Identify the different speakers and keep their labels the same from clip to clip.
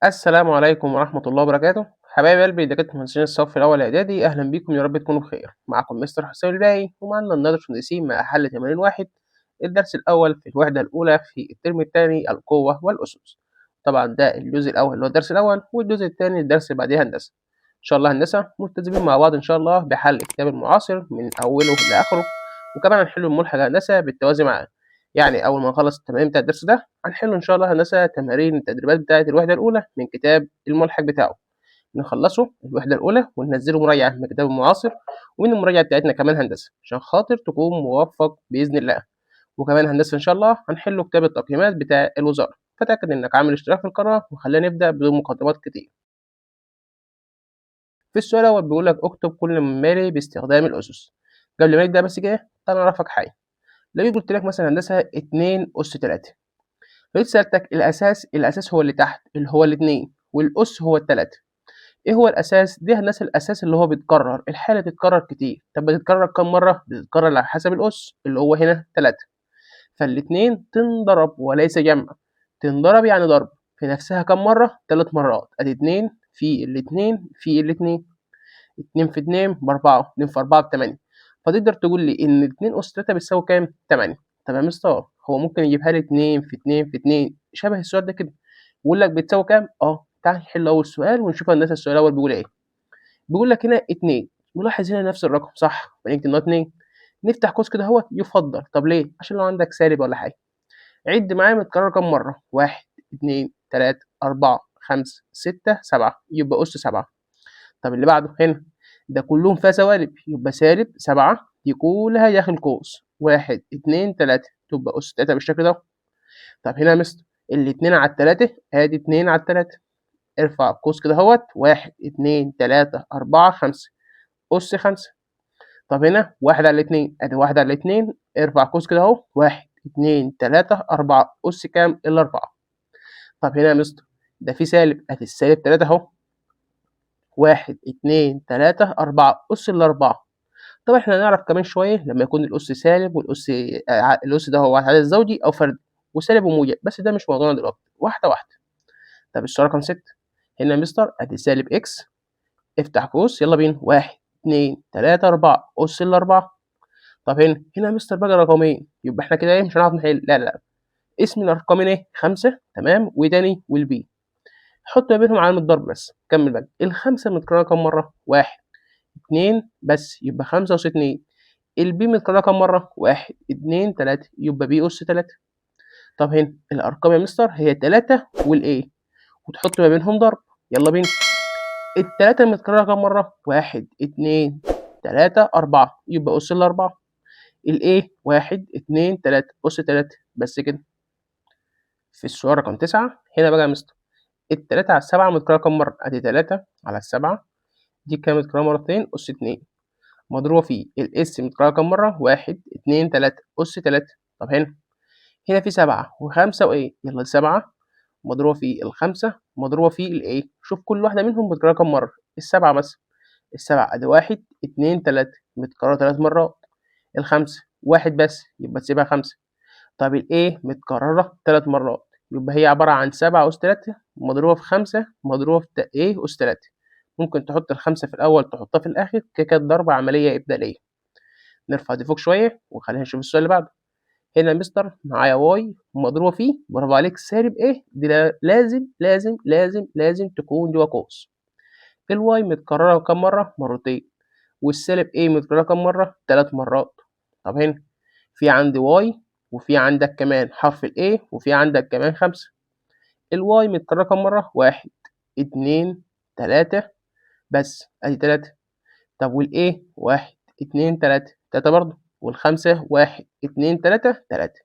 Speaker 1: السلام عليكم ورحمة الله وبركاته، حبايب قلبي دكاترة مهندسين الصف الأول إعدادي، أهلا بيكم يا رب تكونوا بخير، معكم مستر حسام الباقي ومعنا النهاردة مهندسين مع حل تمرين واحد، الدرس الأول في الوحدة الأولى في الترم الثاني القوة والأسس. طبعا ده الجزء الأول اللي هو الدرس الأول، والجزء الثاني الدرس اللي بعديه هندسة. إن شاء الله هندسة ملتزمين مع بعض إن شاء الله بحل كتاب المعاصر من أوله لآخره، وكمان هنحل الملحق هندسة بالتوازي معاه. يعني أول ما نخلص التمارين بتاع الدرس ده هنحل إن شاء الله هندسة تمارين التدريبات بتاعة الوحدة الأولى من كتاب الملحق بتاعه. نخلصه الوحدة الأولى وننزله مراجعة من كتاب المعاصر، ومن المراجعة بتاعتنا كمان هندسة عشان خاطر تكون موفق بإذن الله. وكمان هندسة إن شاء الله هنحله كتاب التقييمات بتاع الوزارة، فتأكد إنك عامل اشتراك في القناة وخلينا نبدأ بدون مقدمات كتير. في السؤال الأول بيقول لك اكتب كل ما مالي باستخدام الأسس. قبل ما نبدأ بس كده تعالى نعرفك حاجة. لو جيت قلت لك مثلا هندسة 2 أس 3، لو جيت سألتك الأساس هو اللي تحت اللي هو الاتنين، والأس هو التلاتة. إيه هو الأساس؟ دي هندسة الأساس اللي هو بيتكرر، الحالة بتتكرر كتير. طب بتتكرر كام مرة؟ بتتكرر على حسب الأس اللي هو هنا 3. فالاتنين تنضرب وليس جمع. تنضرب يعني ضرب في نفسها كام مرة؟ 3 مرات. أدي 2 في الاتنين في الاتنين، 2 في 2 ب4، 2 في 4 ب8. فتقدر تقول لي إن 2 أس 3 بتساوي كام؟ 8. طب يا مستر هو ممكن يجيبها لي 2 في 2 في 2 شبه السؤال ده كده، بيقول لك بتساوي كام؟ تعال نحل أول سؤال ونشوف هندسة السؤال الأول بيقول إيه. بيقول لك هنا 2، نلاحظ هنا نفس الرقم صح، فنكتب إن هو 2. نفتح قوس كده أهوت يفضل. طب ليه؟ عشان لو عندك سالب ولا حاجة. عد معايا متكرر كام مرة؟ 1 2 3 4 5 6 7، يبقى أس 7. طب اللي بعده هنا ده كلهم فيها سوالب، يبقى سالب 7 دي كلها داخل قوس. 1 2 3 تبقى أس 3 بالشكل ده. طب هنا يا مستر الاتنين على التلاتة، ادي 2 على التلاتة، ارفع قوس كده اهوت. 1 2 3 4 5 أس 5. طب هنا 1 على الاتنين، ادي 1 على الاتنين، ارفع قوس كده اهو. 1 2 3 4 أس كام؟ الأربعة. طب هنا يا مستر ده في سالب، ادي السالب 3 اهو. 1 2 3 4 أس الأربعة. طبعا احنا هنعرف كمان شوية لما يكون الأس سالب والأس الأس ده هو عدد زوجي أو فردي وسالب وموجب، بس ده مش موضوعنا دلوقتي، واحدة واحدة. طب السؤال رقم 6 هنا يا مستر ادي سالب اكس، افتح قوس يلا بينا. 1 2 3 4 أس الأربعة. طب هنا يا مستر بقى رقمين، يبقى احنا كده ايه مش هنعرف نحل. لا لا لا، اسم الأرقامين ايه؟ 5 تمام، وتاني والبي. حط ما بينهم علامة ضرب بس. كمل بقى. الخمسة متكررة كام مرة؟ 1 2 بس، يبقى 5 أس 2. البي متكررة كام مرة؟ 1 2 3، يبقى بي أس 3. طب هنا الأرقام يا مستر هي 3 والإيه، وتحط ما بينهم ضرب. يلا بينا. التلاتة متكررة كام مرة؟ 1 2 3 4، يبقى أس الأربعة. الإيه 1 2 3 أس 3 بس كده. في السؤال رقم 9 هنا بقى يا مستر التلاتة على السبعة متكررة كام مرة؟ أدي 3 على السبعة، دي كام متكررة مرتين؟ أس 2، مضروبة في الإس متكررة كام مرة؟ 1 2 3 أس 3. طب هنا في 7 و5 وإيه، يلا 7 مضروبة في ال5 مضروبة في الإيه، شوف كل واحدة منهم متكررة كام مرة. ال7 مثلًا، ال7 أدي 1 2 3 متكررة 3 مرات. ال5 1 بس يبقى تسيبها 5. طب الإيه متكررة 3 مرات، يبقى هي عبارة عن 7 أس 3 مضروبة في 5 مضروبة في إيه أس 3. ممكن تحط ال5 في الأول تحطها في الآخر، كده كده الضرب عملية إبدالية. نرفع دي فوق شوية وخلينا نشوف السؤال اللي بعده. هنا يا مستر معايا واي مضروبة فيه برافو عليك سالب إيه، دي لازم لازم لازم لازم تكون جوا قوس. الواي متكررة كام مرة؟ مرتين. والسالب إيه متكررة كام مرة؟ 3 مرات. طب هنا في عندي واي وفي عندك كمان حرف الA وفي عندك كمان 5. الواي متكررة كام مرة؟ 1 2 3 بس، أدي 3. طب والA 1 2 3 3 برضه، والخمسة 1 2 3 3.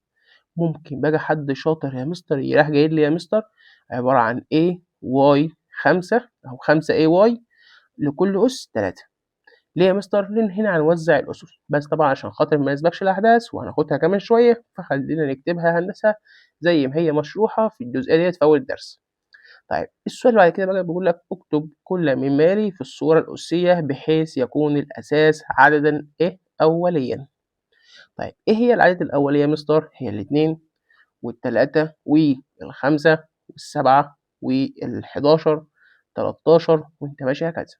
Speaker 1: ممكن بقى حد شاطر يا مستر يروح جاي لي يا مستر عبارة عن A واي 5 أو 5A واي لكل أس 3. ليه يا مستر؟ لأن هنا هنوزع الأسس، بس طبعا عشان خاطر ما نسبقش الأحداث وهناخدها كمان شوية، فخلينا نكتبها هندسة زي ما هي مشروحة في الجزئية ديت في أول الدرس. طيب السؤال اللي بعد كده بقى بيقول لك اكتب كل من مالي في الصورة الأسية بحيث يكون الأساس عددا إيه أوليا. طيب إيه هي الأعداد الأولية يا مستر؟ هي الاتنين والتلاتة والخمسة والسبعة وال11 13 وأنت ماشي هكذا.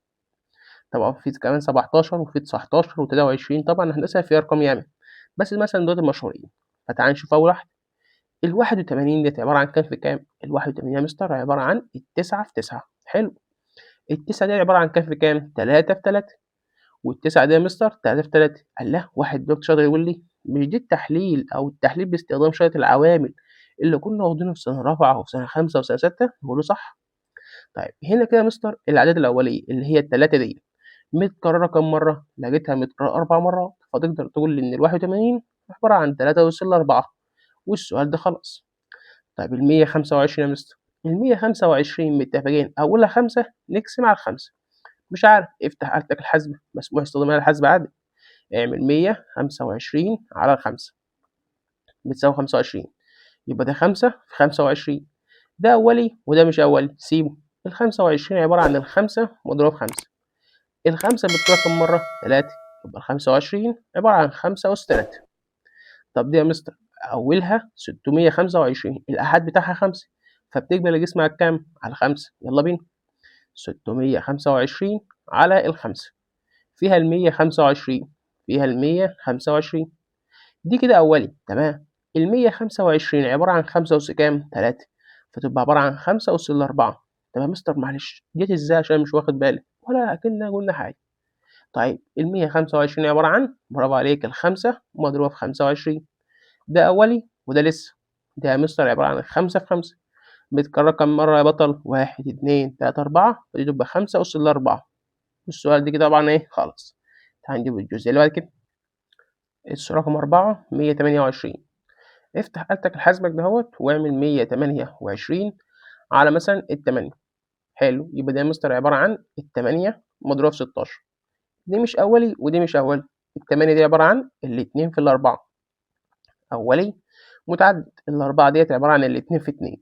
Speaker 1: طبعًا في كمان 17 وفي 19 و23 طبعًا هندسة في أرقام ياما، بس مثلًا دول المشهورين. فتعالَ نشوف أول واحدة، ال81 ديّة عبارة عن كام في كام؟ ال81 يا مستر عبارة عن التسعة في 9 حلو، ال9 دي عبارة عن كام في كام؟ 3 في 3 وال9 دي يا مستر 3 في 3 قال لأ واحد دلوقتي شاطر يقول لي مش دي التحليل أو التحليل باستخدام شوية العوامل اللي كنا واخدينه في سنة رابعة وفي سنة 5 وسنة 6؟ نقول له صح. طيب هنا كده يا مستر الأعداد الأولية اللي هي ال3 ديّة متكررة كام مرة؟ لقيتها متكررة 4 مرات، فتقدر تقول لي إن ال81 عبارة عن 3 أس ل4 والسؤال ده خلص. طيب ال125 يا مستر، ال125 متفقين أولها 5 نقسم على ال5 مش عارف افتح آلتك الحاسبة مسموح استخدام آلة حاسبة عادي، اعمل 125 على ال5 بتساوي 25 يبقى ده 5 في 25 ده أولي وده مش أولي سيبه، ال25 عبارة عن ال5 مضروبة في 5 ال5 بتكرر كام مرة؟ 3 يبقى ال25 عبارة عن 5 أس 3. طب دي يا مستر أولها 625 الآحاد بتاعها 5 فبتقبل الجسم على كام؟ على 5 يلا بينا 625 على ال5 فيها ال125 فيها ال125 دي كده أولي تمام. ال125 عبارة عن 5 أس كام؟ 3 فتبقى عبارة عن 5 أس ال4. طب يا مستر معلش جت إزاي عشان مش واخد بالي ولا أكننا قلنا حاجة. طيب ال125 عبارة عن برافو عليك ال5 مضروبة في 25 ده أولي وده لسه ده يا مستر عبارة عن 5 في 5 بتكرر كام مرة يا بطل؟ 1 2 3 4 فدي تبقى 5 أس ال4 والسؤال دي كده طبعًا إيه خلاص. تعالَ نجيب الجزء اللي بعد كده السؤال رقم 4 128 افتح آلتك الحاسبة كدهوّة واعمل 128 على مثلًا ال8 حلو يبقى ده يا مستر عبارة عن ال8 مضروبة في 16 دي مش أولي ودي مش أولي ال8 دي عبارة عن الاتنين في ال4 أولي متعدد ال4 ديّة عبارة عن الاتنين في 2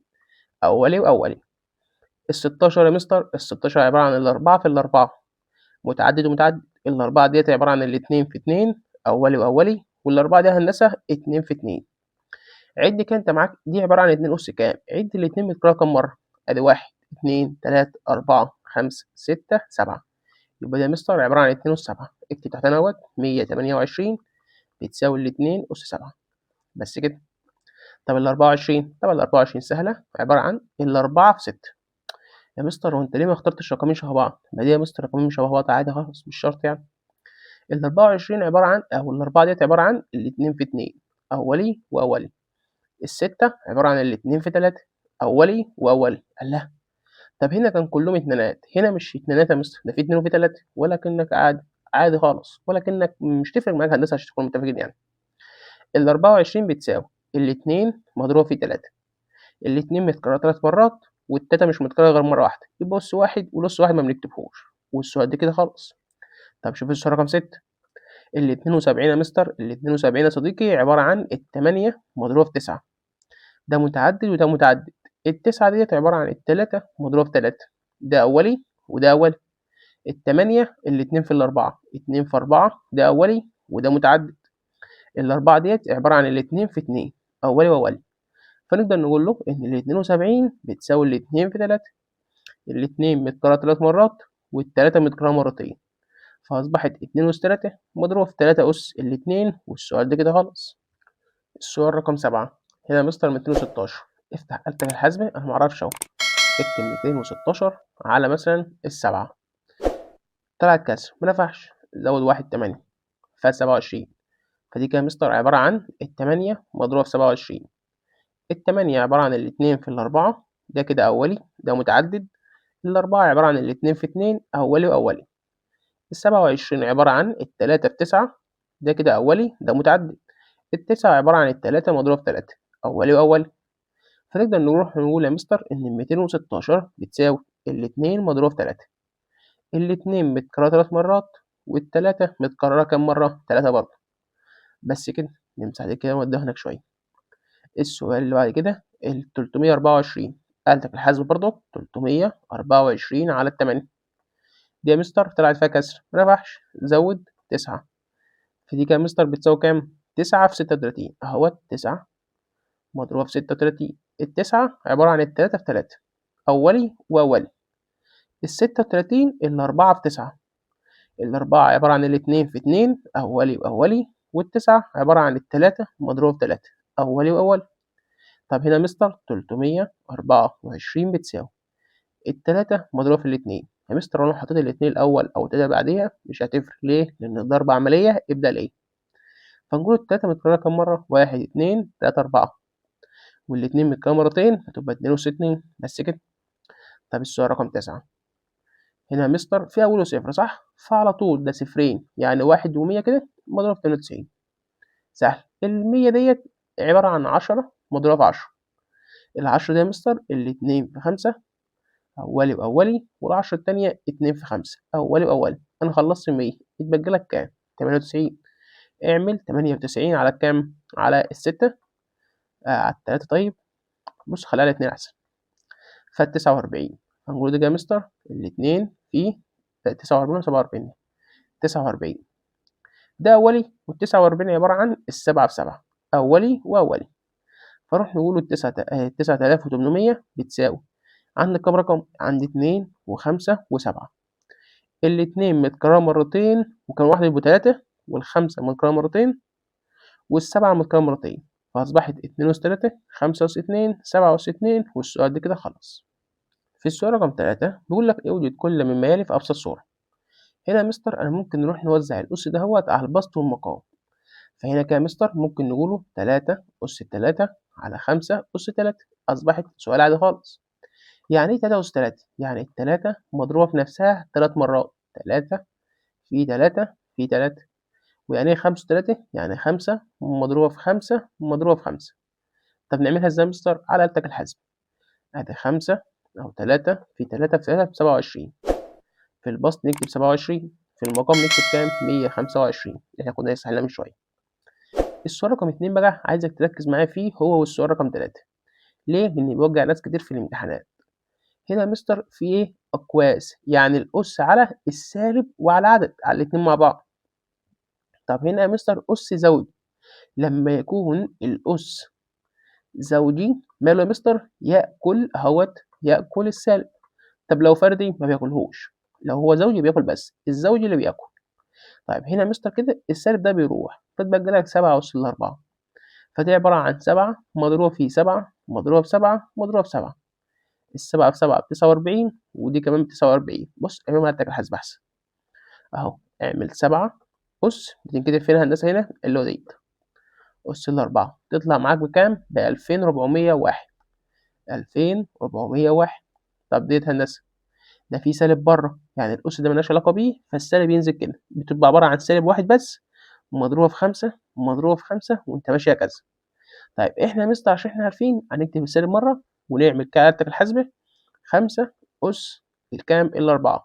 Speaker 1: أولي وأولي ال16 يا مستر ال16 عبارة عن ال4 في ال4 متعدد ومتعدد ال4 ديّة عبارة عن الاتنين في 2 أولي وأولي وال4 دي يا هندسة 2 في 2 عد كده أنت معاك دي عبارة عن 2 أس كام؟ عد الاتنين متكررة كام مرة؟ أدي 1 2 3 4 5 6 7 يبقى ده يا مستر عبارة عن 2 أس 7 اكتب تحتها أهوّة 128 بتساوي الاتنين أس 7 بس كده. طب ال24 طبعًا ال24 سهلة عبارة عن ال4 في 6 يا مستر هو أنت ليه ما اخترتش رقمين شبه بعض؟ ما دي يا مستر رقمين شبه بعض عادي خالص مش شرط يعني. ال24 عبارة عن أو ال4 ديّة عبارة عن الاتنين في 2 أولي وأولي. ال6 عبارة عن الاتنين في 3 أولي وأولي. الله! طب هنا كان كلّهم اتنينات، هنا مش اتنينات يا مستر ده في 2 وفي 3 ولكنك عادي، عادي خالص ولكنك مش تفرق معاك هندسة عشان تكونوا متفقين يعني. ال24 بتساوي الاتنين مضروبة في 3 الاتنين متكررة 3 مرات والتلاتة مش متكررة غير مرة واحدة يبقى أس واحد والأس واحد ما بنكتبهوش والسؤال ده كده خلص. طب شوف السؤال رقم 6 ال72 يا مستر ال72 يا صديقي عبارة عن ال8 مضروبة في 9 ده متعدد وده متعدد ال9 ديّة عبارة عن ال3 مضروبة في 3 ده أولي وده أولي ال8 الاتنين في ال4 2 في 4 ده أولي وده متعدد ال4 ديّة عبارة عن الاتنين في 2 أولي وأولي فنقدر نقول له إن ال72 بتساوي الاتنين في 3 الاتنين متكررة 3 مرات وال3 متكررة مرتين فأصبحت 2 أس 3 مضروبة في 3 أس الاتنين والسؤال ده كده خلص. السؤال رقم 7 هنا يا مستر 216 افتح آلتك الحاسبة أنا معرفش أهو اكتب 216 على مثلًا ال7 طلعت كسر منفعش زود 1 8 ف27 فدي كده يا مستر عبارة عن ال8 مضروبة في 27 ال8 عبارة عن الاتنين في ال4 ده كده أولي ده متعدد ال4 عبارة عن الاتنين في 2 أولي وأولي ال27 عبارة عن ال3 في 9 ده كده أولي ده متعدد ال9 عبارة عن ال3 مضروبة في 3 أولي وأولي فنقدر نروح نقول يا مستر إن 216 بتساوي الاتنين مضروبة في 3 الاتنين متكررة 3 مرات والتلاتة متكررة كام مرة؟ 3 برضه بس كده نمسح دي كده ونوديها هناك شوية. السؤال اللي بعد كده ال324 آلتك الحاسبة برضه 324 على ال8 دي يا مستر طلعت فيها كسر منفعش زود 9 فدي كده يا مستر بتساوي كام؟ 9 في 36 أهوّة 9 مضروبة في 36 ال9 عبارة عن ال3 في 3 أولي وأولي. ال36 ال4 في 9. ال4 عبارة عن الاتنين في 2 أولي وأولي، وال9 عبارة عن ال3 مضروب في 3 أولي وأولي. طب هنا مستر 324 بتساوي ال3 مضروبة في الاتنين. يا مستر لو أنا حطيت الاتنين الأول أو التلاتة بعديها مش هتفرق، ليه؟ لأن الضرب عملية ابدأ الإيه؟ فنقول التلاتة متكررة كام مرة؟ 1 2 3 4، والاتنين متكررة مرتين هتبقى 62 بس كده. طب السؤال رقم 9. هنا يا مستر في أوله صفر صح؟ فعلى طول ده صفرين، يعني 1 و100 كده مضروب في 92. سهل. ال100 ديت عبارة عن 10 مضروبة في 10. ال10 دي يا مستر الاتنين في 5 أولي وأولي، وال10 التانية 2 في 5 أولي وأولي. أنا خلصت ال100 يتبقى لك كام؟ 98. اعمل 98 على كام؟ على ال6 على ال3. طيب بص خليها على 2 أحسن. فال49 هنقول ده يا مستر الاتنين في 49 و47 49. ده أولي، وال49 عبارة عن ال7 في 7 أولي وأولي. فنروح نقول ال9800 بتساوي عندك كام رقم؟ عندي 2 و5 و7. الاتنين متكررة مرتين وكان واحد يبقوا 3، وال5 متكررة مرتين وال7 متكررة مرتين، فأصبحت 2 أس 3 5 أس 2 7 أس 2. والسؤال ده كده خلاص. في السؤال رقم 3 بيقول لك اوجد كل مما يلي في أبسط صورة. هنا يا مستر أنا ممكن نروح نوزع الأس دهوت على البسط والمقام. فهنا كده يا مستر ممكن نقوله 3 أس 3 على 5 أس 3. أصبحت سؤال عادي خالص. يعني إيه 3 أس 3؟ يعني التلاتة مضروبة في نفسها 3 مرات. 3 في 3 في 3. ويعني إيه 5 أس 3؟ يعني 5 مضروبة في 5 مضروبة في 5. طب نعملها إزاي يا مستر؟ على آلتك الحاسبة. أدي 5 أو 3 في 3 في 3 ب27. في البسط نكتب 27، في المقام نكتب كام؟ 125 اللي إحنا كنا لسه حليناه من شوية. السؤال رقم 2 بقى عايزك تركز معايا فيه، هو والسؤال رقم 3. ليه؟ لأن بيوجع ناس كتير في الامتحانات. هنا يا مستر في إيه؟ أقواس، يعني الأس على السالب وعلى العدد على الاتنين مع بعض. طب هنا يا مستر أس زوجي، لما يكون الأس زوجي ماله يا مستر؟ يأكل أهوت، يأكل السالب. طب لو فردي ما بياكلهوش، لو هو زوجي بياكل بس الزوجي اللي بياكل. طيب هنا يا مستر كده السالب ده بيروح، فتبقى لك 7 أس 4. فدي عبارة عن 7 مضروبة في 7 مضروبة في 7 مضروبة في 7. ال7 في 7 ب49، ودي كمان ب49. بص اعملها هاتك الحاسبة أحسن. أهو اعمل 7 أس بتنكتب فين هندسة هنا اللي هو ديت أس 4 تطلع معاك بكام؟ ب2401. 2401. طب ديت هندسة ده في سالب بره، يعني الأس ده ملهاش علاقة بيه، فالسالب ينزل كده بتبقى عبارة عن سالب واحد بس مضروبة في 5 مضروبة في 5 وأنت ماشي هكذا. طيب إحنا يا مستر عشان إحنا عارفين هنكتب السالب مرة ونعمل كآلتك الحاسبة. 5 أس الكام؟ ال4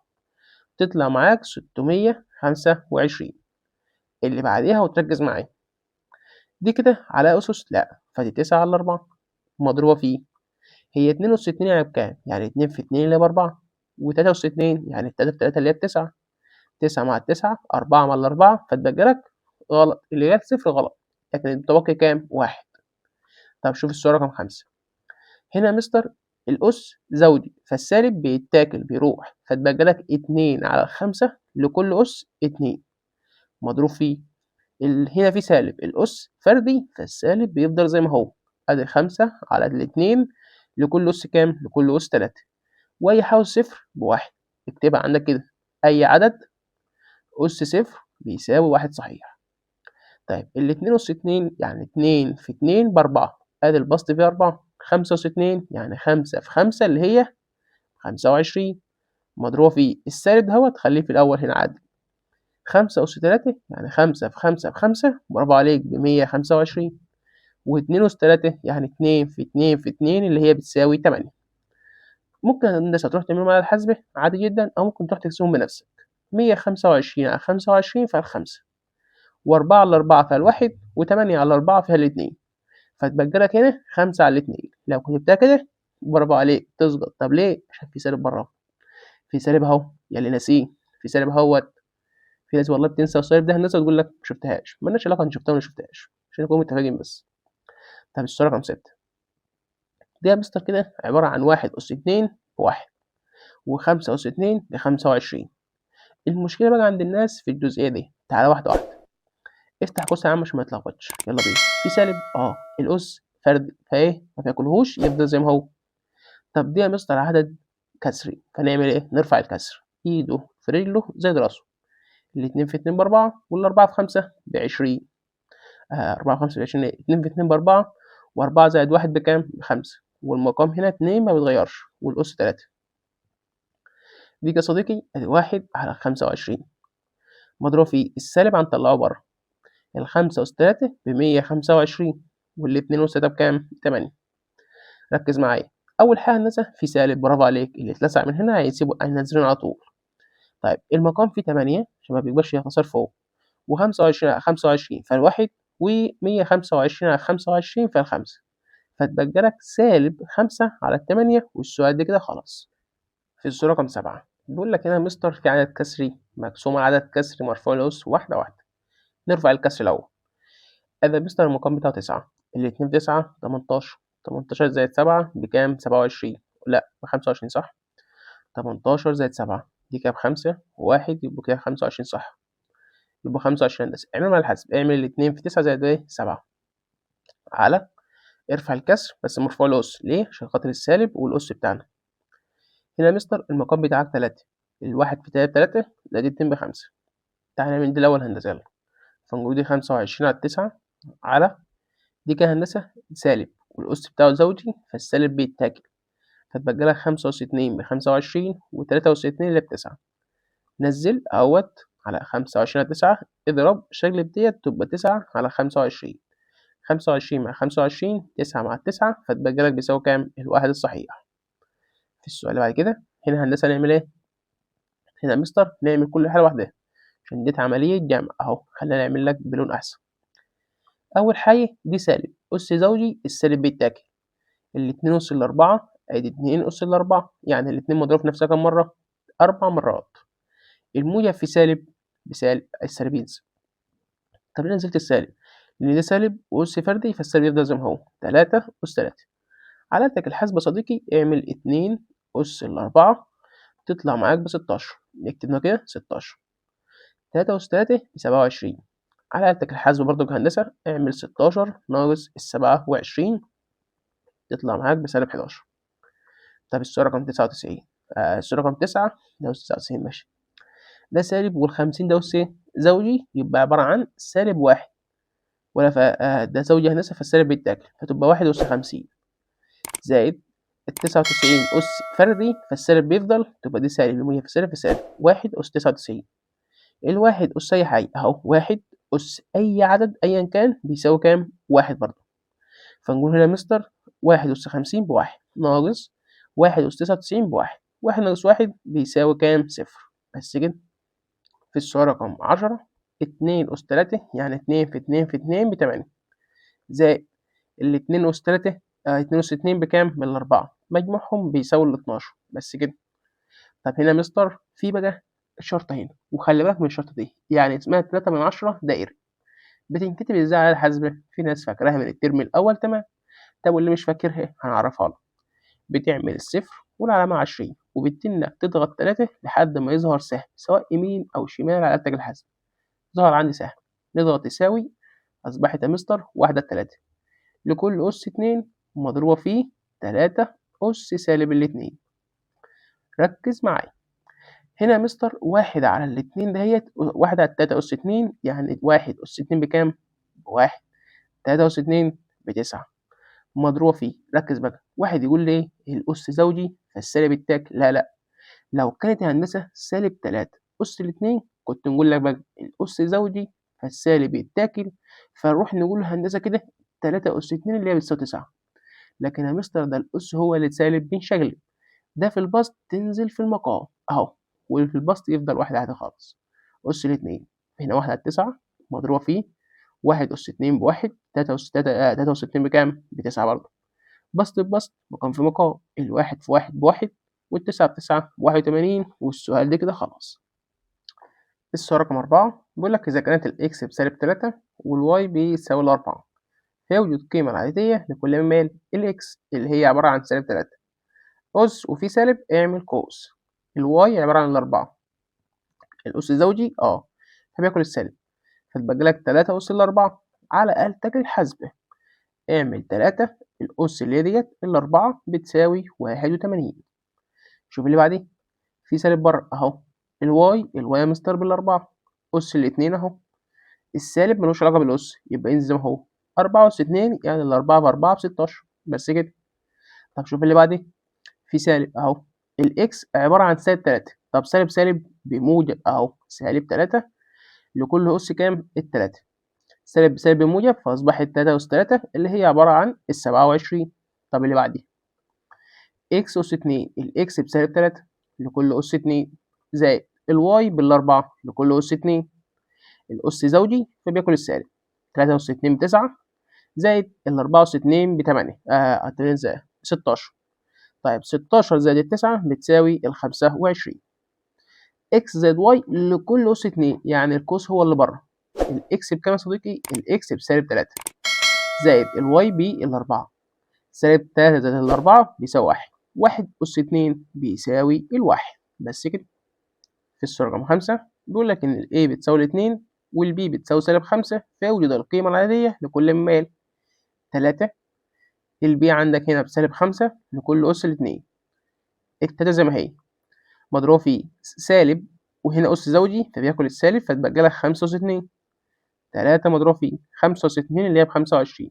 Speaker 1: تطلع معاك 625. اللي بعديها وتركز معايا دي كده على أسس لأ، فدي 9 على 4 مضروبة في هي 2 أس 2 يعني بكام؟ يعني 2 في 2 اللي هي ب4، و3 أس 2 يعني 3 في 3 اللي هي ب9. 9 مع ال9 4 مع ال4 فتبقى لك غلط، اللي جت صفر غلط، لكن المتبقي كام؟ 1. طب شوف السؤال رقم 5. هنا يا مستر الأس زوجي فالسالب بيتاكل بيروح، فتبقى لك 2 على 5 لكل أس 2 مضروب فيه هنا في سالب الأس فردي، فالسالب بيفضل زي ما هو. أدي 5 على الاتنين لكل أس كام؟ لكل أس 3. وأي حاجة صفر بواحد، اكتبها عندك كده. أي عدد أس صفر بيساوي 1 صحيح. طيب الاتنين أس 2 يعني 2 في 2 ب4. أدي البسط فيه 4. 5 أس 2 يعني 5 في 5 اللي هي 25 مضروبة في السالب دهوت خليه في الأول هنا عادي. 5 أس 3 يعني 5 في 5 في 5 برافو عليك ب125. و2 أس 3 يعني 2 في 2 في 2 اللي هي بتساوي 8. ممكن الهندسة تروح تعملهم على الحاسبة عادي جدا، أو ممكن تروح تقسمهم بنفسك. 125 على 25 فيها الخمسة، و4 على 4 فيها الواحد، و8 على 4 فيها الاتنين. فتبقى لك هنا 5 على الاتنين. لو كتبتها كده برافو عليك تسقط. طب ليه؟ عشان في سالب بره. في سالب أهو يا اللي ناسيه، في سالب أهوت. في ناس والله بتنسى السالب ده هندسة وتقول لك ما شفتهاش، مالناش علاقة إن شفتها ولا ما شفتهاش، عشان نكون متفقين بس. طب السؤال رقم 6. دي يا مستر كده عبارة عن 1 أس 2 ب1 و5 أس 2 ب25. المشكلة بقى عند الناس في الجزئية دي، تعالَ واحدة واحدة، افتح قوس يا عم عشان ما يتلخبطش، يلا بينا. في سالب الأس فرد فإيه ما بياكلهوش يفضل زي ما هو. طب دي يا مستر عدد كسري، فنعمل إيه؟ نرفع الكسر، إيده في رجله زائد راسه. الاتنين في 2 ب4 والأربعة في 5 ب20. 4 في 5 ب20 إيه؟ 2 في 2 ب4 و4 زائد 1 بكام؟ ب5 والمقام هنا 2 ما بيتغيرش والأس 3. دي يا صديقي أدي 1 على 25 مضروب في السالب هنطلعه برّه. ال5 أس 3 ب125 والاتنين أس 3 بكام؟ 8. ركز معايا، أول حاجة هندسة في سالب، برافو عليك، اللي اتلسع من هنا هينزله على طول. طيب المقام فيه 8 عشان ما بيبقاش يخسر فوق، و25 على 25 فالواحد، و125 على 25 فال5، فتبقى لك سالب 5 على 8. والسؤال ده كده خلاص. في الصورة رقم 7 بيقول لك هنا يا مستر في عدد كسري مقسوم على عدد كسري مرفوع الأس واحدة واحدة. نرفع الكسر الأول. أدي يا مستر المقام بتاعه 9، الاتنين في 9 18، 18 زائد 7 بكام؟ 27، لأ ب25 صح؟ 18 زائد 7 دي كده ب5 و1 يبقوا كده 25 صح، يبقوا 25 هندسة. اعمل معايا الحسب، اعمل الاتنين في 9 زائد إيه؟ 7 على ارفع الكسر بس مرفوع الأس، ليه؟ عشان خاطر السالب والأس بتاعنا. هنا يا مستر المقام بتاعك 3، الواحد في 3 زائد 2 ب5. تعالى نعمل دي الأول هندسة يلا. فنقول دي 25 على 9 على دي كده هندسة سالب والأس بتاعه زوجي فالسالب بيتاكل، فتبقى لك 5 أس 2 ب25 و3 أس 2 اللي ب9. نزل أهوت على 25 على 9 اضرب شقلب ديت تبقى 9 على 25. 25 مع 25 9 مع 9 فتبقى لك بيساوي كام؟ الواحد الصحيح. في السؤال اللي بعد كده هنا هندسة نعمل إيه؟ هنا يا مستر نعمل كل حاجة لوحدها عشان ديت عملية جمع أهو. خلينا نعمل لك بلون أحسن. أول حاجة دي سالب أس زوجي، السالب بيتاكل، الاتنين أس الأربعة أدي 2 أس الأربعة، يعني الاتنين مضروب في نفسها كام مرة؟ 4 مرات. الموجب في سالب بسالب، السالب ينزل. طب ليه نزلت السالب؟ لأن ده سالب وأس فردي فالسالب يفضل زي ما هو، 3 أس 3. على آلتك الحاسبة يا صديقي اعمل 2 أس الأربعة تطلع معاك ب16، نكتبها كده 16. 3 أس 3 ب27. على آلتك الحاسبة برضه هندسة اعمل 16 ناقص ال27 تطلع معاك بسالب 11. طب السؤال رقم 99 السؤال رقم 9 ده أس 99 ماشي. ده سالب وال50 ده أس زوجي يبقى عبارة عن سالب 1 ولا ده زوجي هندسة فالسالب بيتاكل فتبقى 1 أس 50 زائد ال99 أس فردي فالسالب بيفضل تبقى دي سالب المية في سالب في سالب 1 أس 99. الواحد أس أي حاجة أهو، 1 أس أي عدد أيا كان بيساوي كام؟ 1 برضه. فنقول هنا يا مستر 1 أس 50 ب1 ناقص 1 أس 99 ب1، 1 ناقص 1 بيساوي كام؟ 0. بس كده. في السؤال رقم 10 2 أس 3 يعني 2 في 2 في 2 ب8 زائد الاتنين أس 3 2 أس 2 بكام؟ ب4 مجموعهم بيساوي ال12 بس كده. طب هنا يا مستر في بقى شرطة هنا وخلي بالك من الشرطة دي، يعني اسمها 3/10 دائري. بتنكتب ازاي على الحاسبة؟ في ناس فاكراها من الترم الأول تمام، طب واللي مش فاكرها هنعرفها لك. بتعمل الصفر والعلامة 20 وبالتالي إنك تضغط 3 لحد ما يظهر سهم سواء يمين أو شمال على آلتك الحاسبة. ظهر عندي سهم، نضغط يساوي، أصبحت يا مستر 1/3 لكل أس 2 مضروبة في 3 أس سالب الاتنين. ركز معايا هنا يا مستر 1 على الاتنين دهيت 1 على 3 أس 2 يعني 1 أس 2 بكام؟ ب1. 3 أس 2 ب9 مضروبة في، ركز بقى، واحد يقول لي إيه الأس زوجي فالسالب التاك، لا لا، لو كانت هندسة سالب 3 أس الاتنين كنت نقول لك بقى الأس زوجي فالسالب يتاكل فنروح نقول هندسة كده 3 أس 2 اللي هي بتساوي 9. لكن يا مستر ده الأس هو اللي سالب بينشغل، ده في البسط تنزل في المقام أهو، وفي البسط يفضل واحد عادي خالص. أس الاتنين هنا 1 على 9 مضروبة في 1 أس 2 ب1، 3 أس 3 أس 2 بكام؟ ب9 برضه. بسط ببسط مقام في مقام، الواحد في واحد بواحد والتسعة بتسعة ب81 والسؤال ده كده خلاص. السؤال رقم 4 بيقول لك إذا كانت الإكس بسالب 3 والواي بيساوي 4 فيوجد القيمة العددية لكل مال الإكس اللي هي عبارة عن سالب 3 أس وفي سالب اعمل قوس. الواي عبارة عن الأربعة، الأس زوجي فبياكل السالب، فتبقى لك 3 أس الأربعة. على آلتك الحاسبة اعمل 3 الأس اللي هي ديت الأربعة بتساوي 81. شوف اللي بعديه، في سالب بره أهو، الواي مستر بالأربعة، أس الاتنين أهو، السالب ملوش علاقة بالأس يبقى ينزل زي ما هو، 4 أس 2 يعني الأربعة ب4 ب16 بس كده. طب شوف اللي بعديه، في سالب أهو، الإكس عبارة عن سالب 3، طب سالب سالب بموجب أهو، سالب 3 لكل أس كام؟ التلاتة، سالب بسالب بموجب فأصبحت 3 أس 3 اللي هي عبارة عن ال27. طب اللي بعديه، إكس أس 2، الإكس بسالب 3 لكل أس 2 زائد الواي بالأربعة لكل أس 2، الأس زوجي فبياكل السالب، 3 أس 2 ب9 زائد الأربعة أس 2 ب8 زائد 16. طيب 16 زائد التسعة بتساوي ال25. إكس زائد واي لكل أس 2 يعني القوس هو اللي بره، الإكس بكام يا صديقي؟ الإكس بسالب 3 زائد الواي بالأربعة، سالب 3 زائد الأربعة بيساوي 1، 1 أس 2 بيساوي الواحد بس كده. في الصورة رقم 5 بيقول لك إن ال A بتساوي ال2 وال B بتساوي سالب 5، فيوجد القيمة العادية لكل مال. 3 ال B عندك هنا بسالب 5 لكل أس ال2، التلاتة زي ما هي مضروبة في سالب وهنا أس زوجي فبياكل السالب فتبقى لك 5 أس 2، 3 مضروبة في 5 أس 2 اللي هي ب25،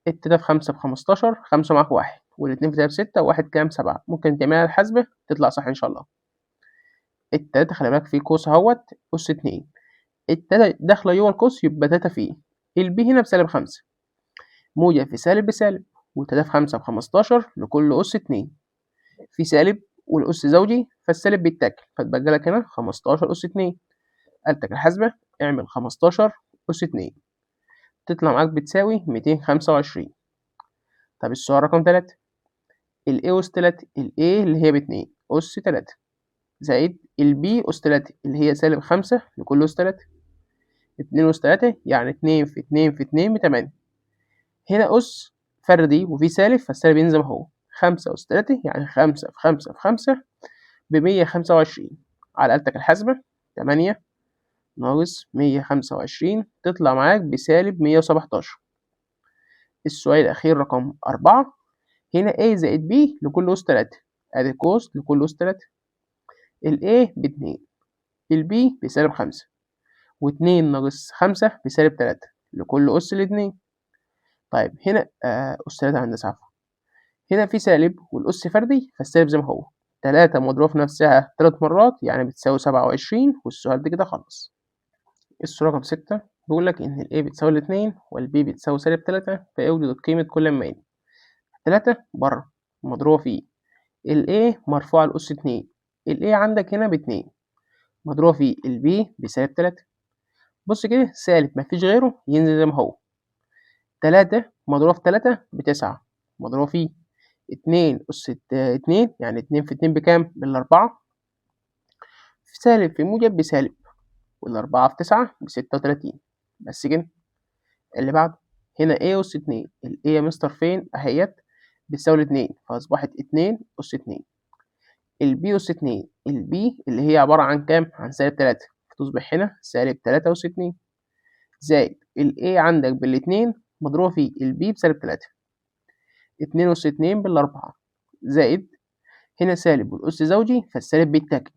Speaker 1: التلاتة في 5 ب15، 5 معاك 1 والاتنين في 3 ب6 و1 كام 7، ممكن تعملها الحاسبة تطلع صح إن شاء الله. التلاتة خلي بالك في قوس أهوت أس 2، التلاتة داخلة جوه القوس يبقى 3 فيه، البي هنا بسالب 5 موجب في سالب بسالب، و3 في 5 ب15 لكل أس 2، في سالب والأس زوجي فالسالب بيتاكل فتبقى لك هنا 15 أس 2. آلتك الحاسبة اعمل 15 أس 2 تطلع معاك بتساوي 225. طب السؤال رقم 3، ال A أس 3، ال A اللي هي ب2 أس 3 زائد ال B أس 3 اللي هي سالب 5 لكل أس 3، 2 أس 3 يعني 2 في 2 في 2 ب8، هنا أس فردي وفي سالب فالسالب ينزل اهو، 5 أس 3 يعني 5 في 5 في 5 ب125. على آلتك الحاسبة 8 ناقص 125 تطلع معاك بسالب 117. السؤال الأخير رقم 4، هنا A زائد B لكل أس 3، أدي قوس لكل أس 3، ال A ب2 ال B بسالب 5 و2 ناقص 5 بسالب 3 لكل أس ال2. طيب هنا أس 3 هندسة عفوا، هنا في سالب والأس فردي فالسالب زي ما هو، 3 مضروبة في نفسها 3 مرات يعني بتساوي 27 والسؤال ده كده خلص. السؤال رقم 6 بيقول لك إن ال A بتساوي ال2 وال B بتساوي سالب 3 فيوجد قيمة كل ما يلي. 3 بره مضروبة في ال A مرفوعة لأس 2، ال A عندك هنا ب2 مضروبة في ال B بسالب 3، بص كده سالب مفيش غيره ينزل زي ما هو، 3 مضروبة في 3 ب9 مضروبة في 2 أس 2 يعني 2 في 2 بكام؟ بال4، في سالب في موجب بسالب، وال4 في 9 ب36 بس كده. اللي بعده هنا A أس 2، ال A يا مستر فين؟ أهيت بتساوي 2 فأصبحت 2 أس 2، ال B أس 2، ال B اللي هي عبارة عن كام؟ عن سالب 3 فتصبح هنا سالب 3 أس 2 زائد ال A عندك بال2 مضروبة في ال B بسالب 3، 2 أس 2 بال4 زائد هنا سالب والأس زوجي فالسالب بيتاكل،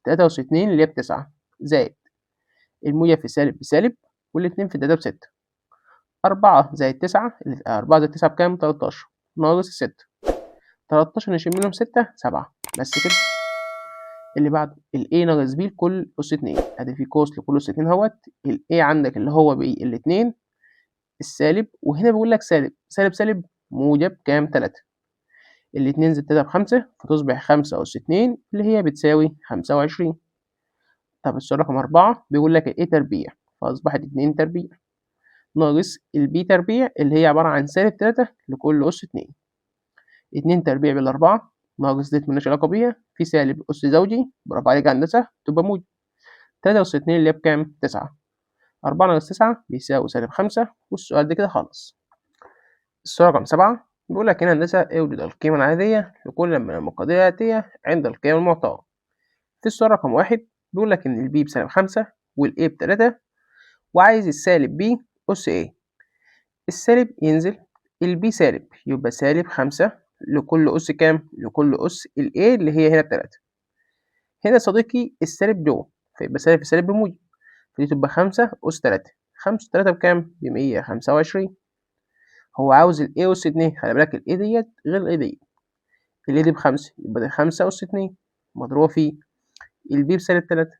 Speaker 1: 3 أس 2 اللي هي ب9 زائد الموجب في سالب بسالب والاتنين في 3 ب6، 4 زائد 9 4 زائد 9 بكام؟ 13 ناقص 6، 13 نشيل منهم 6 7 بس كده. اللي بعده ال A ناقص B لكل أس 2، أدي في قوس لكل أس 2 اهوت، ال A عندك اللي هو بالاتنين السالب وهنا بيقول لك سالب سالب سالب موجب كام؟ 3، الاتنين زائد 3 ب5 فتصبح 5 أس 2 اللي هي بتساوي 25. طب السؤال رقم 4 بيقول لك ال A تربيع فأصبحت 2 تربيع ناقص ال B تربيع اللي هي عبارة عن سالب 3 لكل أس 2، 2 تربيع بال4 ناقص ديت ملناش علاقة بيها في سالب أس زوجي برافو عليك يا هندسة تبقى موجب، 3 أس 2 اللي هي بكام؟ 9، 4 ناقص 9 بيساوي سالب 5 والسؤال ده كده خلص. السؤال رقم 7 بيقول لك هنا هندسة اوجد القيمة العادية لكل من المقادير الآتية عند القيم المعطاة. في السؤال رقم 1 بيقول لك إن البي ب5 والA ب3 وعايز السالب B أس A. السالب ينزل، البي سالب يبقى -5 لكل أس كام؟ لكل أس الA اللي هي هنا ب3. هنا يا صديقي السالب جوه فيبقى سالب في سالب بموجب، فدي تبقى 5 أس 3. 5 أس 3 بكام؟ ب125. هو عاوز الA أس 2. خلي بالك الA ديت غير الA ديت. الA دي ب5 يبقى ده 5 أس 2 مضروبة في الB بسالب 3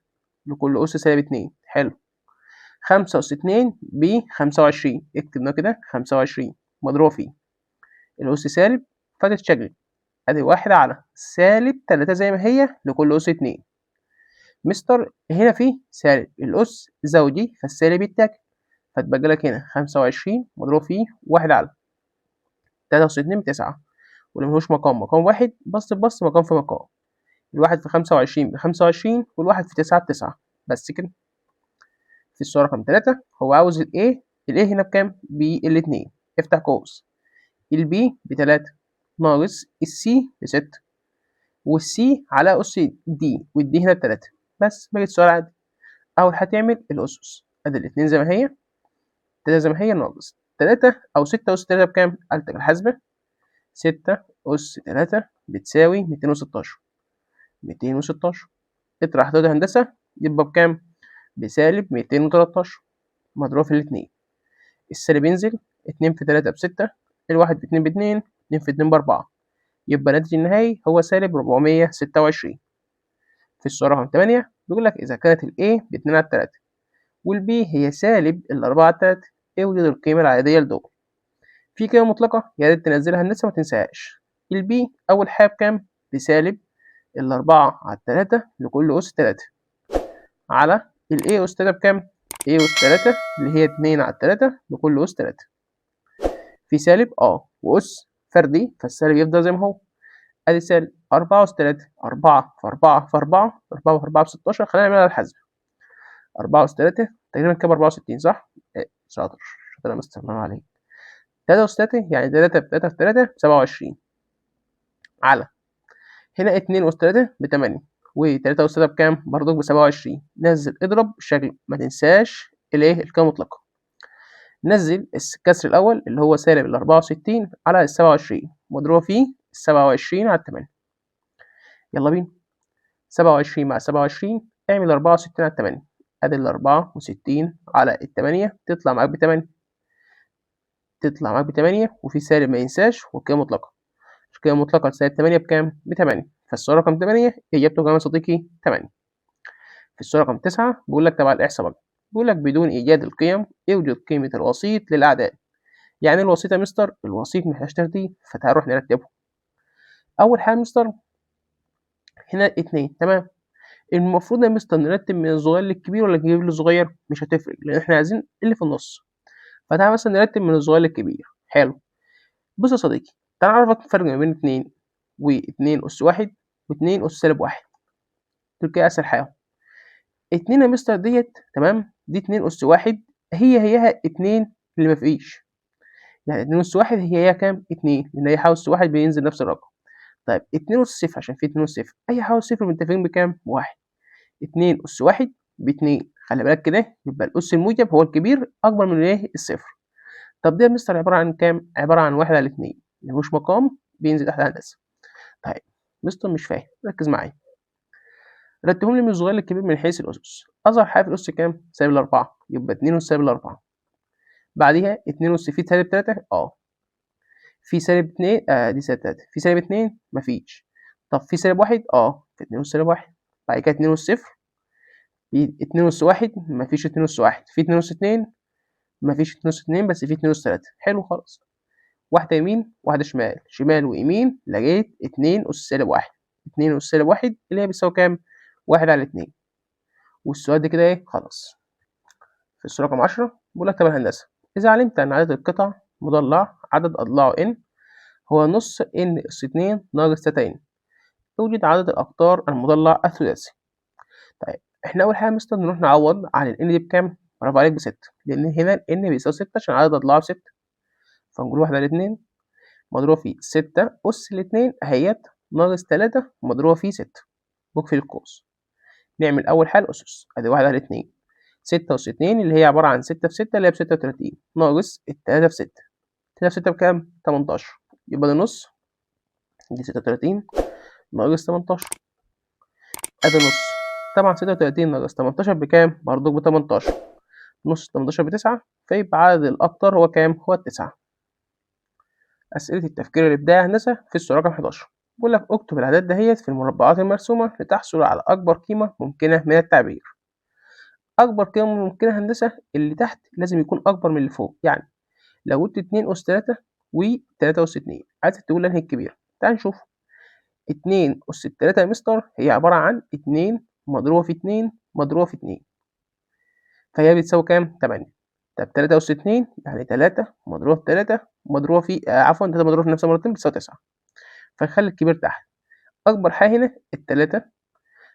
Speaker 1: لكل أس سالب 2. حلو. 5 أس 2 ب25. اكتبنا كده 25 مضروبة في الأس سالب فتتشكل. أدي 1 على -3 زي ما هي لكل أس 2. مستر هنا في سالب الأس زوجي فالسالب يتاكل، فتبقى لك هنا 25 مضروب في 1 على 3 أس 2 ب9. واللي ملوش مقام واحد بسط ببسط مقام في مقام. الواحد في 25 ب25 والواحد في 9 ب9. بس كده. في السؤال رقم 3 هو عاوز ال A هنا بكام؟ ب2. افتح قوس. ال B ب3 ناقص ال C ب6 وال C على أس D وال D هنا ب3. بس بقت السؤال عادي. أول هتعمل الأسس. أدي الاتنين زي ما هي، 3 زي ما هي ناقص 3 أو 6 أس 3 بكام؟ آلتك الحاسبة. 6 أس 3 بتساوي 216. 216 اطرح ده هندسة يبقى بكام؟ بسالب 213 مضروب في الاتنين. السالب ينزل، 2 في 3 ب6، الواحد في 2 ب2، 2 في 2 ب4. يبقى الناتج النهائي هو سالب 426. في السؤال رقم 8 بيقول لك إذا كانت ال A ب2 على 3 وال B هي سالب 4 على 3 اوجد القيمة العادية لدول. في قيمة مطلقة يا ريت تنزلها هندسة ما تنساهاش. ال B أول حاجة بكام؟ بسالب 4 على 3 لكل أس 3 على ال A أس 3 بكام؟ A أس 3 اللي هي 2 على 3 لكل أس 3. في سالب وأس فردي فالسالب يفضل زي ما هو. أدي سالب 4 أس 3 4 في 4 في 4 4 في 4 ب16. خلينا نعملها على الحاسبة. 4 أس 3 تقريبا كام؟ 64 صح؟ شاطر شاطر يا مستر الله عليك. 3 أس 3 يعني 3 في 3 في 3 ب27 على هنا 2 أس 3 ب8 و3 أس 3 بكام؟ برضك ب27. نزل اضرب الشكل ما تنساش الايه؟ القيمة المطلقة. نزل الكسر الأول اللي هو سالب 64 على 27 مضروبة فيه 27 على 8. يلا بينا. 27 مع 27 اعمل 64 على 8. ادي 64 على 8 تطلع معاك ب8. تطلع معاك ب8 وفي سالب ما ينساش والقيمة مطلقة. القيمة المطلقة لسالب 8 بكام؟ ب8. فالسؤال رقم 8 إجابته كام يا صديقي؟ 8. في السؤال رقم 9 بيقول لك تبع الإحصاء بقى. بيقول لك بدون إيجاد القيم اوجد قيمة الوسيط للأعداد. يعني الوسيط يا مستر؟ الوسيط محتاج ترتيب فتعال نروح نرتبه. أول حاجة مستر هنا 2 تمام. المفروض يا مستر نرتب من الصغير للكبير ولا الكبير للصغير؟ مش هتفرق لأن احنا عايزين اللي في النص. فتعال مثلا نرتب من الصغير للكبير. حلو. بص يا صديقي تعال نعرف الفرق ما بين 2 و2 أس 1 و2 أس سالب 1. دول كده أسهل حاجة. 2 يا مستر ديت تمام، دي 2 أس 1 هيها 2 اللي مفيش. يعني 2 أس 1 هي كام؟ 2 لأن أي حاجة أس 1 بينزل نفس الرقم. طيب 2 أس 0 عشان في 2 أس 0 أي حاجة أس 0 متفقين بكام؟ بواحد. 2 أس 1 ب2. خلي بالك كده يبقى الأس الموجب هو الكبير أكبر من الإيه؟ الصفر. طب دي يا مستر عبارة عن كام؟ عبارة عن 1 على 2 اللي ملوش مقام بينزل تحت هندسة. طيب مستر مش فاهم ركز معايا. رتبهم لي من الصغير للكبير من حيث الأسس. أصغر حاجة في الأس كام؟ سالب 4 يبقى 2 أس سالب 4. بعديها 2 أس في سالب 3 في سالب 2 دي سالب 3 في سالب 2 مفيش. طب في سالب 1 في 2 أس سالب 1. بعد كده 2 أس 0 في 2 أس 1 مفيش 2 أس 1 في 2 أس 2 مفيش 2 أس 2 بس في 2 أس 3. حلو خالص. واحدة يمين واحدة شمال، شمال ويمين لقيت 2 أس سالب 1. 2 أس سالب 1 اللي هي بتساوي كام؟ 1 على 2. والسؤال ده كده إيه؟ خلاص. في السؤال رقم 10 بيقول لك تمام هندسة. إذا علمت أن عدد القطع مضلع عدد أضلاعه n هو نص n أس 2 ناقص 3 n. توجد عدد الأقطار المضلع الثلاثي. طيب إحنا أول حاجة مستر نروح نعوض عن ال n دي بكام؟ برافو عليك ب6 لأن هنا ال n بيساوي 6 عشان عدد أضلاعه ب6. فنقول 1 على 2 مضروبة في 6 أس ال2 أهيّة ناقص 3 مضروبة في 6 واقفل القوس. نعمل أول حال أسس، أدي 1 على 2، 6 أس 2 اللي هي عبارة عن 6 في 6 اللي هي ب36 ناقص ال3 في 6، 3 في 6 بكام؟ 18، يبقى ده نص، دي 36 ناقص 18 أدي نص. طبعًا 36 ناقص 18 بكام؟ برضك ب18، نص 18 ب9 فيبقى عدد الأبطال هو كام؟ هو ال9. أسئلة التفكير الإبداعي هندسة في السؤال رقم 11 بيقول لك اكتب الأعداد دهيت في المربعات المرسومة لتحصل على أكبر قيمة ممكنة من التعبير. أكبر قيمة ممكنة هندسة اللي تحت لازم يكون أكبر من اللي فوق، يعني لو قلت 2 أس 3 و3 أس 2 عايزك تقول أنهي الكبيرة. تعال نشوف. 2 أس 3 يا مستر هي عبارة عن 2 مضروبة في 2 مضروبة في 2 فهي بتساوي كام؟ 8. طب 3 أس 2 يعني 3 مضروبة في 3 مضروبة في عفوا 3 مضروبة في نفسها مرتين بتساوي 9. فنخلي الكبير تحت. أكبر حاجة هنا ال3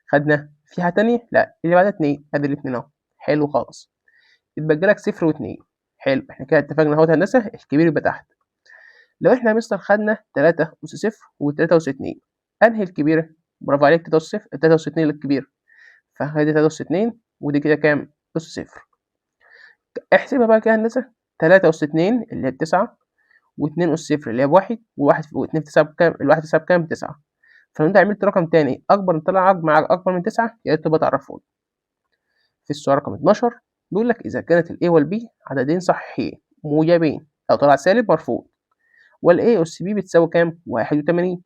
Speaker 1: خدناها، في حاجة تانية؟ لأ، اللي بعدها 2 أدي الاتنين أهو، حلو خالص. يتبقى لك 0 و2. حلو، إحنا كده اتفقنا أهوّة هندسة الكبير يبقى تحت. لو إحنا يا مستر خدنا 3 أس 0 و3 أس 2 أنهي الكبيرة؟ برافو عليك 3 أس 0 3 أس 2 الكبيرة، فأدي 3 أس 2 ودي كده كام؟ أس 0. احسبها بقى كده يا هندسة، 3 أس 2 اللي هي ب9 و2 أس 0 اللي هي ب1 و2 في 9 بكام؟ ال1 في 9 بكام؟ 9. فلو أنت عملت رقم تاني أكبر طلع مع أكبر من 9 يا ريت تبقى تعرفه لي. في السؤال رقم 12 بيقول لك إذا كانت ال A وال B عددين صحيحين موجبين لو طلع سالب مرفوض، وال A أس B بتساوي كام؟ 81.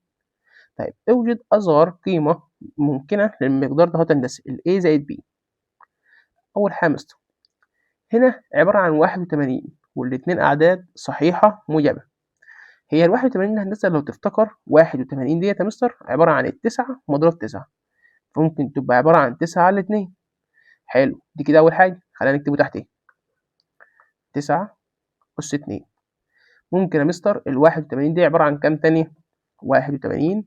Speaker 1: طيب اوجد أصغر قيمة ممكنة للمقدار ده هندسي ال A زائد B. أول حاجة يا مستر هنا عبارة عن 81 والاتنين أعداد صحيحة موجبة. هي ال81 هندسة لو تفتكر 81 ديّة يا مستر عبارة عن ال9 مضروبة في 9 فممكن تبقى عبارة عن 9 على 2. حلو، دي كده أول حاجة خلينا نكتبه تحت إيه 9 أس 2. ممكن يا مستر ال81 دي عبارة عن كام تاني؟ 81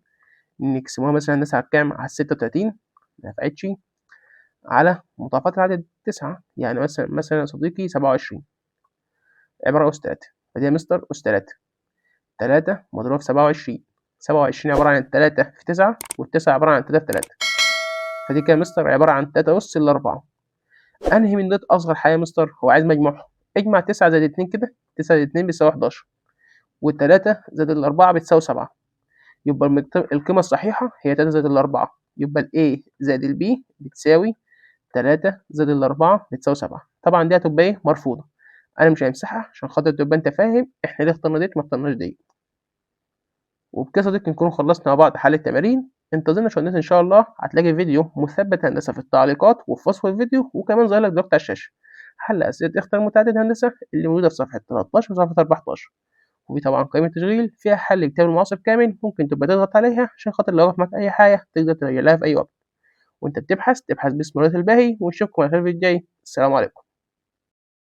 Speaker 1: نقسموها مثلًا هندسة على كام؟ على ال36 ما نفعتش، على مضاعفات العدد 9 يعني مثلًا يا صديقي 27 عبارة أس 3 فدي يا مستر أس 3. 3 مضروبة في 27، 27 عبارة عن 3 في 9 وال9 عبارة عن 3 في 3 فدي كده يا مستر عبارة عن 3 أس ال4. أنهي من دول أصغر حاجة يا مستر؟ هو عايز مجموعهم. اجمع 9 زائد 2 كده، 9 زائد 2 بيساوي 11 و3 زائد ال4 بتساوي 7. يبقى القيمة الصحيحة هي 3 زائد ال4 يبقى ال A زائد ال B بتساوي 3 زائد ال4 بتساوي 7. طبعًا دي هتبقى إيه؟ مرفوضة. أنا مش هامسحها عشان خاطر تبقى أنت فاهم إحنا ليه اخترنا ديّة وما اخترناش ديّة. وبكده يا صديقي نكون خلصنا مع بعض حل التمارين. انتظرنا في القناة إن شاء الله، هتلاقي فيديو مثبت هندسة في التعليقات وفي وصف الفيديو وكمان ظاهر لك دلوقتي على الشاشة حل أسئلة اختر متعدد هندسة اللي موجودة في صفحة 13 وصفحة 14. وفي طبعًا قائمة تشغيل فيها حل كتاب المعاصر كامل ممكن تبقى تضغط عليها عشان خاطر لو وقف معاك أي حاجة تقدر تراجع لها في أي وقت. وأنت بتبحث تبحث باسم رضا الباهي ونشوفكم على خير في الفيديو الجاي. السلام عليكم.